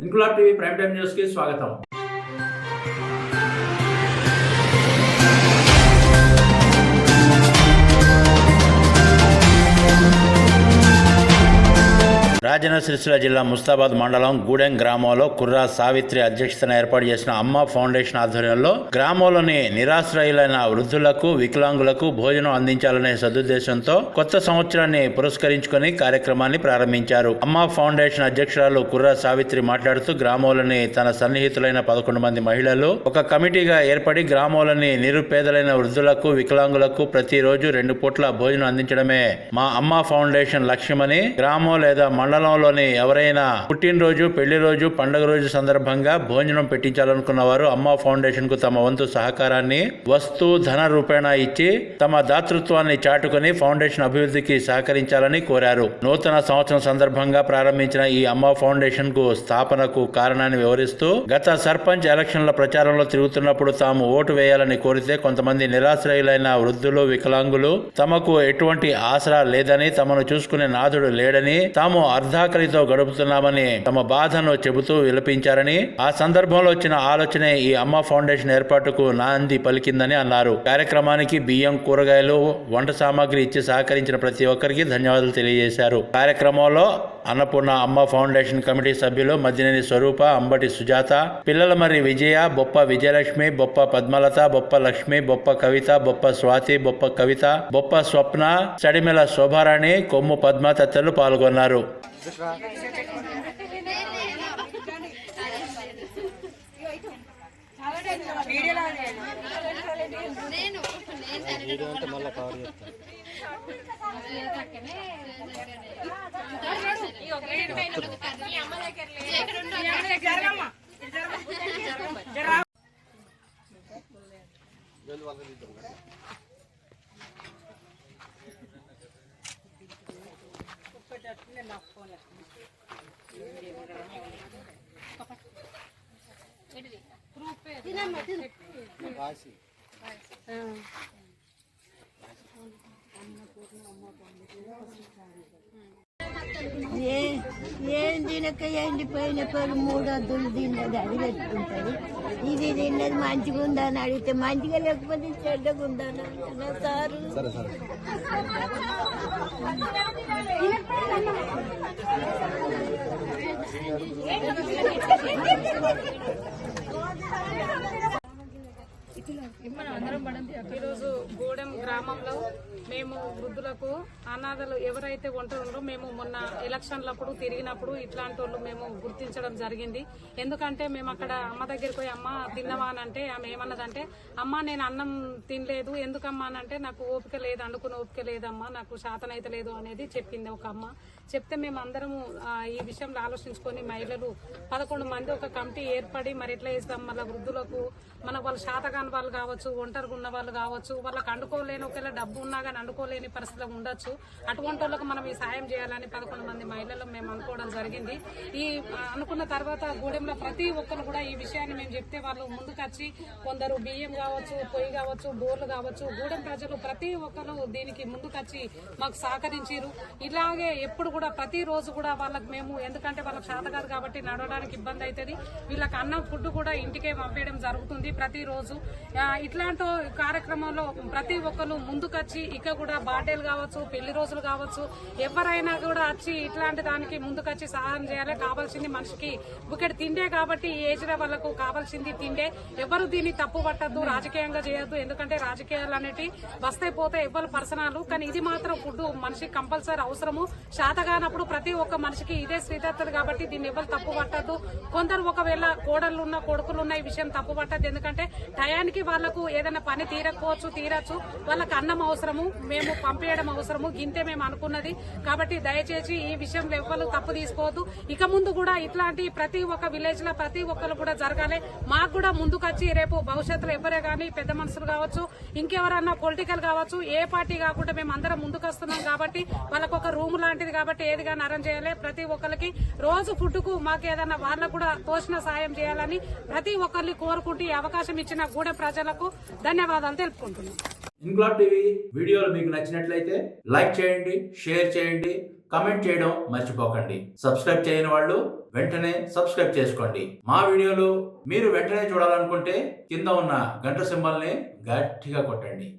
Inquilab TV prime time news కి స్వాగతం. రాజన్న సిరిసిల్ల జిల్లా ముస్తాబాద్ మండలం గూడెం గ్రామంలో కుర్రా సావిత్రి అధ్యక్షతన ఏర్పాటు చేసిన అమ్మ ఫౌండేషన్ ఆధ్వర్యంలో గ్రామంలోని నిరాశ్రయులైన వృద్ధులకు, వికలాంగులకు భోజనం అందించాలనే సదుద్దేశంతో కొత్త సంవత్సరాన్ని పురస్కరించుకొని కార్యక్రమాన్ని ప్రారంభించారు. అమ్మ ఫౌండేషన్ అధ్యక్షురాలు కుర్రా సావిత్రి మాట్లాడుతూ గ్రామంలోని తన సన్నిహితులైన 11 మంది మహిళలు ఒక కమిటీగా ఏర్పడి గ్రామంలోని నిరుపేదలైన వృద్ధులకు, వికలాంగులకు ప్రతిరోజు 2 పూట్ల భోజనం అందించడమే మా అమ్మ ఫౌండేషన్ లక్ష్యమని, గ్రామం లేదా మండలంలోని ఎవరైనా పుట్టినరోజు, పెళ్లి రోజు, పండుగ రోజు సందర్భంగా భోజనం పెట్టించాలనుకున్న వారు అమ్మ ఫౌండేషన్ కు తమ వంతు సహకారాన్ని వస్తు ధన రూపేణా ఇచ్చి తమ దాతృత్వాన్ని చాటుకుని ఫౌండేషన్ అభివృద్ధికి సహకరించాలని కోరారు. నూతన సంవత్సరం సందర్భంగా ప్రారంభించిన ఈ అమ్మ ఫౌండేషన్ కు స్థాపనకు కారణాన్ని వివరిస్తూ గత సర్పంచ్ ఎలక్షన్ల ప్రచారంలో తిరుగుతున్నప్పుడు తాము ఓటు వేయాలని కోరితే కొంతమంది నిరాశ్రయులైన వృద్ధులు, వికలాంగులు తమకు ఎటువంటి ఆసరా లేదని, తమను చూసుకునే నాథుడు లేడని, తాము అర్ధాకలితో గడుపుతున్నామని తమ బాధను చెబుతూ విలపించారని, ఆ సందర్భంలో వచ్చిన ఆలోచనే ఈ అమ్మ ఫౌండేషన్ ఏర్పాటుకు నాంది పలికిందని అన్నారు. కార్యక్రమానికి బియ్యం, కూరగాయలు, వంట సామాగ్రి ఇచ్చి సహకరించిన ప్రతి ఒక్కరికి ధన్యవాదాలు తెలియజేశారు. కార్యక్రమంలో అన్నపూర్ణ అమ్మ ఫౌండేషన్ కమిటీ సభ్యులు మద్దినేని స్వరూప, అంబటి సుజాత, పిల్లలమర్రి విజయ, బొప్ప విజయలక్ష్మి, బొప్ప పద్మలత, బొప్ప లక్ష్మి, బొప్ప కవిత, బొప్ప స్వాతి, బొప్ప కవిత, బొప్ప స్వప్న, చడిమెల శోభారాణి, కొమ్ము పద్మ తదితరులు పాల్గొన్నారు. ఏం తినక ఎండిపోయిన పేరు 3 వద్దులు తిన్నది అది పెట్టుకుంటాడు. ఇది తిన్నది మంచిగా ఉందని అడిగితే మంచిగా లేకపోతే చెడ్డగా ఉందని సారు. ఈరోజు గూడెం గ్రామంలో మేము వృద్ధులకు, అనాథలు ఎవరైతే ఉంటారో మేము మొన్న ఎలక్షన్లప్పుడు తిరిగినప్పుడు ఇట్లాంటి వాళ్ళు మేము గుర్తించడం జరిగింది. ఎందుకంటే మేము అక్కడ అమ్మ దగ్గరికి పోయి అమ్మ తిన్నవా అని అంటే ఆమె ఏమన్నదంటే, అమ్మ నేను అన్నం తినలేదు, ఎందుకమ్మా అని అంటే నాకు ఓపిక లేదు, అనుకున్న ఓపిక లేదమ్మా, నాకు శాతనైతే లేదు అనేది చెప్పింది ఒక అమ్మ. చెప్తే మేము అందరము ఈ విషయంలో ఆలోచించుకొని మహిళలు 11 మంది ఒక కమిటీ ఏర్పడి మరి ఎట్లా చేస్తాం, మళ్ళీ వృద్ధులకు వాళ్ళు శాతకాని వాళ్ళు కావచ్చు, ఒంటరిగా ఉన్న వాళ్ళు కావచ్చు, వాళ్ళకి అండుకోలేని, ఒకవేళ డబ్బు ఉన్నా కానీ అండుకోలేని పరిస్థితులు ఉండొచ్చు, అటువంటి వాళ్ళకు మనం ఈ సాయం చేయాలని 11 మంది మహిళలు మేము అనుకోవడం జరిగింది. ఈ అనుకున్న తర్వాత గూడెంలో ప్రతి ఒక్కరు కూడా ఈ విషయాన్ని మేము చెప్తే వాళ్ళు ముందుకొచ్చి కొందరు బియ్యం కావచ్చు, పొయ్యి కావచ్చు, బోర్లు కావచ్చు, గూడెం ప్రజలు ప్రతి ఒక్కరు దీనికి ముందుకొచ్చి మాకు సహకరించారు. ఇలాగే ఎప్పుడు కూడా ప్రతి రోజు కూడా వాళ్ళకి మేము, ఎందుకంటే వాళ్ళకి శాత కాదు కాబట్టి నడవడానికి ఇబ్బంది అవుతుంది, వీళ్ళకి అన్నం ఫుడ్ కూడా ఇంటికే పంపేయడం జరుగుతుంది ప్రతిరోజు. ఇట్లాంటి కార్యక్రమంలో ప్రతి ఒక్కరు ముందుకొచ్చి ఇక కూడా బర్త్డేలు కావచ్చు, పెళ్లి రోజులు కావచ్చు, ఎవరైనా కూడా వచ్చి ఇట్లాంటి దానికి ముందుకొచ్చి సహాయం చేయాలి. కావాల్సింది మనిషికి బుకెట్ తిండే కాబట్టి ఈ ఏజ్ లో వాళ్ళకు కావాల్సింది తిండే. ఎవరు దీన్ని తప్పు పట్టద్దు, రాజకీయంగా చేయొద్దు, ఎందుకంటే రాజకీయాలు అనేవి వస్తాయి పోతాయి, ఎవరు పర్సనాలు, కానీ ఇది మాత్రం ఫుడ్ మనిషికి కంపల్సరీ అవసరము. శాతగానప్పుడు ప్రతి ఒక్క మనిషికి ఇదే శ్రీదత్తది కాబట్టి దీన్ని ఎవరు తప్పు పట్టద్దు. కొందరు ఒకవేళ కోడళ్ళున్న, కొడుకులున్న ఈ విషయం తప్పు పట్టద్దు, ఎందుకంటే టయానికి వాళ్లకు ఏదైనా పని తీరచ్చు, వాళ్ళకి అన్నం అవసరము, మేము పంపేయడం అవసరము, గింతే మేము అనుకున్నది. కాబట్టి దయచేసి ఈ విషయంలో ఎవ్వరు తప్పు తీసుకోవద్దు. ఇక ముందు కూడా ఇట్లాంటి ప్రతి ఒక్క విలేజ్ లో ప్రతి ఒక్కరు కూడా జరగాలి. మాకు కూడా ముందుకొచ్చి రేపు భవిష్యత్తులో ఎవరే గానీ పెద్ద మనుషులు కావచ్చు, ఇంకెవరన్నా పొలిటికల్ కావచ్చు, ఏ పార్టీ కాకుండా మేము అందరం ముందుకొస్తున్నాం కాబట్టి వాళ్ళకు ఒక రూమ్ లాంటిది కాబట్టి బట్టి ఏదిగా నరం చేయాలి. ప్రతి ఒక్కరికి రోజు ఫుడ్కు మాకు ఏదైనా వాళ్ళకు కూడా తోచిన సాయం చేయాలని ప్రతి ఒక్కరిని కోరుకుంటూ ఈ అవకాశం ఇచ్చిన గూడెం ప్రజలకు ధన్యవాదాలు తెలుపుకుంటున్నాం. ఇన్క్లాబ్ టీవీ వీడియోలు మీకు నచ్చినట్లయితే లైక్ చేయండి, షేర్ చేయండి, కమెంట్ చేయడం మర్చిపోకండి. సబ్స్క్రైబ్ చేయని వాళ్ళు వెంటనే సబ్స్క్రైబ్ చేసుకోండి. మా వీడియోలు మీరు వెంటనే చూడాలనుకుంటే కింద ఉన్న గంట సింబల్ని గట్టిగా కొట్టండి.